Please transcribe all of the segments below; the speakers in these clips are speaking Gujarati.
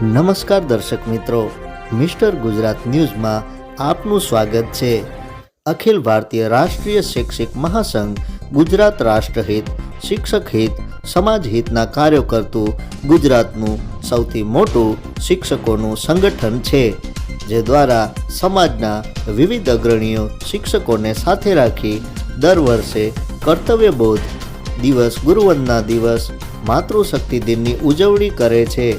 નમસ્કાર દર્શક મિત્રો, મિસ્ટર ગુજરાત ન્યૂઝમાં આપનું સ્વાગત છે। અખિલ ભારતીય રાષ્ટ્રીય શૈક્ષિક મહાસંઘ ગુજરાત રાષ્ટ્રહિત, શિક્ષક હિત, સમાજ હિતના કાર્યો કરતું ગુજરાતનું સૌથી મોટું શિક્ષકોનું સંગઠન છે, જે દ્વારા સમાજના વિવિધ અગ્રણીઓ શિક્ષકોને સાથે રાખી દર વર્ષે કર્તવ્યબોધ દિવસ, ગુરુવંદના દિવસ, માતૃશક્તિ દિનની ઉજવણી કરે છે।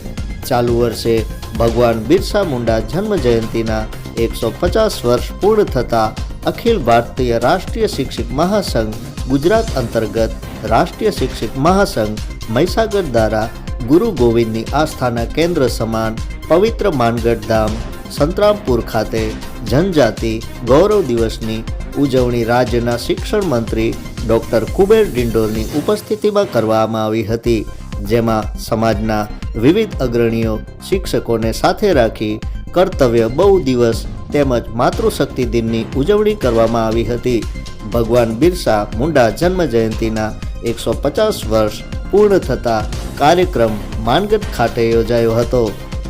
ચાલુ વર્ષે ભગવાન બિરસા મુંડા જન્મ જયંતિના 150 વર્ષ પૂર્ણ થતાં અખિલ ભારતીય રાષ્ટ્રીય શિક્ષક મહાસંઘ ગુજરાત અંતર્ગત રાષ્ટ્રીય શિક્ષક મહાસંઘ મહીસાગર દ્વારા ગુરુ ગોવિંદની આસ્થાના કેન્દ્ર સમાન પવિત્ર માનગઢ ધામ સંતરામપુર ખાતે જનજાતિ ગૌરવ દિવસની ઉજવણી રાજ્યના શિક્ષણ મંત્રી ડૉક્ટર કુબેર ડિંડોરની ઉપસ્થિતિમાં કરવામાં આવી હતી, જેમાં સમાજના વિવિધ અગ્રણીઓ શિક્ષકોને સાથે રાખી કર્તવ્ય બહુ દિવસ તેમજ માતૃશક્તિ દિનની ઉજવણી કરવામાં આવી હતી। ભગવાન બિરસા મુંડા જન્મ જયંતિના 150 વર્ષ પૂર્ણ થતા કાર્યક્રમ માનગઢ ખાતે યોજાયો હતો,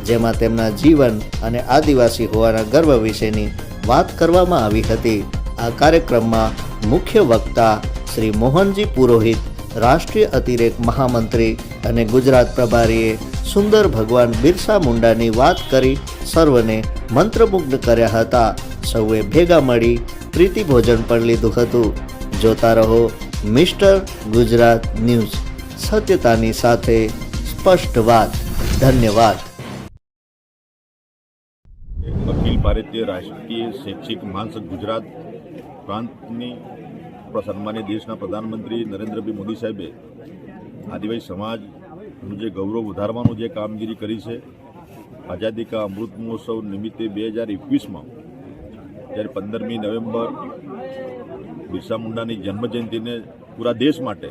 જેમાં તેમના જીવન અને આદિવાસી હોવાના ગર્વ વિશેની વાત કરવામાં આવી હતી। આ કાર્યક્રમમાં મુખ્ય વક્તા શ્રી મોહનજી પુરોહિત, રાષ્ટ્રીય અતિરેક મહામંત્રી અને ગુજરાત પ્રભારીએ સુંદર ભગવાન બિરસા મુંડાની વાત કરી સર્વને મંત્રમુગ્ધ કર્યા હતા। સૌએ ભેગા મળી પ્રીતિ ભોજન પણ લીધું હતું। જોતા રહો મિસ્ટર ગુજરાત ન્યૂઝ, સત્યતાની સાથે સ્પષ્ટ વાત। ધન્યવાદ। અખિલ ભારતીય રાષ્ટ્રીય શૈક્ષિક મહાસંઘ ગુજરાત પ્રાંતની સન્માનીય દેશના પ્રધાનમંત્રી નરેન્દ્રભાઈ મોદી સાહેબે આદિવાસી સમાજનું જે ગૌરવ વધારવાનું જે કામગીરી કરી છે, આઝાદી કા અમૃત મહોત્સવ નિમિત્તે 2021માં જ્યારે 15મી નવેમ્બર બિરસા મુંડાની જન્મજયંતિને પૂરા દેશ માટે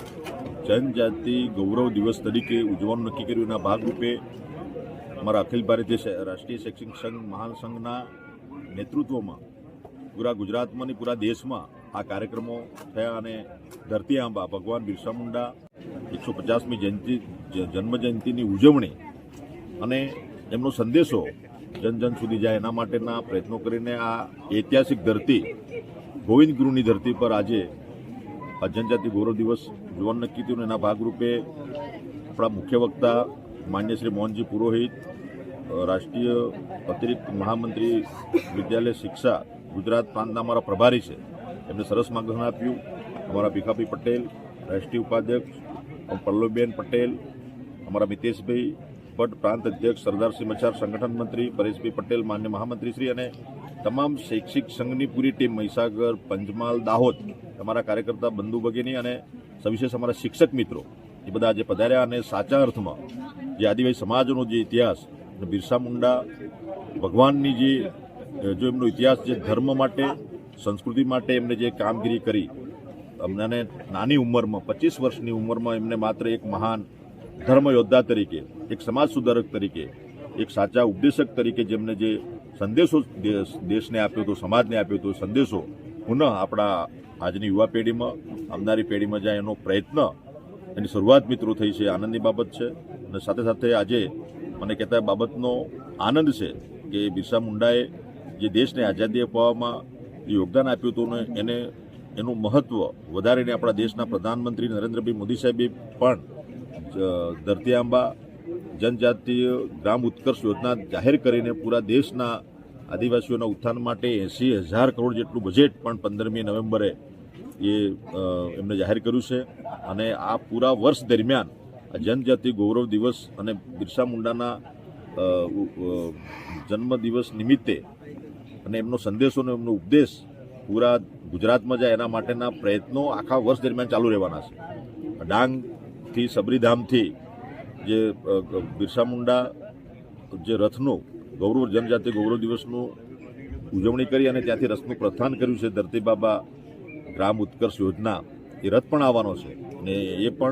જનજાતિ ગૌરવ દિવસ તરીકે ઉજવવાનું નક્કી કર્યું। એના ભાગરૂપે અમારા અખિલ ભારતીય રાષ્ટ્રીય શૈક્ષિક સંઘ મહાસંઘના નેતૃત્વમાં પૂરા ગુજરાતમાં અને પૂરા દેશમાં આ કાર્યક્રમો થયા અને ધરતી આંબા ભગવાન બિરસા મુંડા 150મી જન્મજયંતિની ઉજવણી અને એમનો સંદેશો જન જન સુધી જાય એના માટેના પ્રયત્નો કરીને આ ઐતિહાસિક ધરતી ગોવિંદ ગુરુની ધરતી પર આજે જનજાતિ ગૌરવ દિવસ ઉજવવાનું નક્કી થયું। એના ભાગરૂપે આપણા મુખ્ય વક્તા માન્ય શ્રી મોહનજી પુરોહિત, રાષ્ટ્રીય અતિરિક્ત મહામંત્રી વિદ્યાલય શિક્ષા ગુજરાત પ્રાંતના અમારા પ્રભારી છે, એમને સરસ માર્ગદર્શન આપ્યું। અમારા ભીખાભાઈ પટેલ, રાષ્ટ્રીય ઉપાધ્યક્ષ પલ્લવબેન પટેલ, અમારા મિતેશભાઈ ભટ્ટ પ્રાંત અધ્યક્ષ, સરદારસિંહ મચાર સંગઠન મંત્રી, પરેશભાઈ પટેલ માન્ય મહામંત્રીશ્રી અને તમામ શૈક્ષિક સંઘની પૂરી ટીમ મહીસાગર, પંચમહાલ, દાહોદ, અમારા કાર્યકર્તા બંધુ ભગીની અને સવિશેષ અમારા શિક્ષક મિત્રો એ બધા આજે પધાર્યા અને સાચા અર્થમાં જે આદિવાસી સમાજનો જે ઇતિહાસ, બિરસા મુંડા ભગવાનની જો એમનો ઇતિહાસ, જે ધર્મ માટે, સંસ્કૃતિ માટે એમને જે કામગીરી કરી, અમને નાની ઉંમરમાં 25 વર્ષની ઉંમરમાં એમને માત્ર એક મહાન ધર્મ યોદ્ધા તરીકે, એક સમાજ સુધારક તરીકે, એક સાચા ઉપદેશક તરીકે જેમને જે સંદેશો દેશને આપ્યો હતો, સમાજને આપ્યો હતો, સંદેશો પુનઃ આપણા આજની યુવા પેઢીમાં, આવનારી પેઢીમાં જાય એનો પ્રયત્ન, એની શરૂઆત મિત્રો થઈ છે, આનંદની બાબત છે। અને સાથે સાથે આજે મને કહેતા બાબતનો આનંદ છે કે બિરસા મુંડાએ જે દેશને આઝાદી અપાવવામાં યોગદાન આપ્યું હતું ને એનું મહત્ત્વ વધારીને આપણા દેશના પ્રધાનમંત્રી નરેન્દ્રભાઈ મોદી સાહેબે પણ ધરતી આંબા જનજાતીય ગ્રામ ઉત્કર્ષ યોજના જાહેર કરીને પૂરા દેશના આદિવાસીઓના ઉત્થાન માટે 80,000 કરોડ જેટલું બજેટ પણ 15મી નવેમ્બરે એમને જાહેર કર્યું છે। અને આ પૂરા વર્ષ દરમિયાન જનજાતિ ગૌરવ દિવસ અને બિરસા મુંડાના જન્મદિવસ નિમિત્તે અને એમનો સંદેશો અને એમનો ઉપદેશ પૂરા ગુજરાતમાં જાય એના માટેના પ્રયત્નો આખા વર્ષ દરમિયાન ચાલુ રહેવાના છે। ડાંગથી સબરીધામથી જે બિરસા મુંડા જે રથનું ગૌરવ, જનજાતિ ગૌરવ દિવસનું ઉજવણી કરી અને ત્યાંથી રથનું પ્રસ્થાન કર્યું છે, ધરતી બાબા ગ્રામ ઉત્કર્ષ યોજના, એ રથ પણ આવવાનો છે અને એ પણ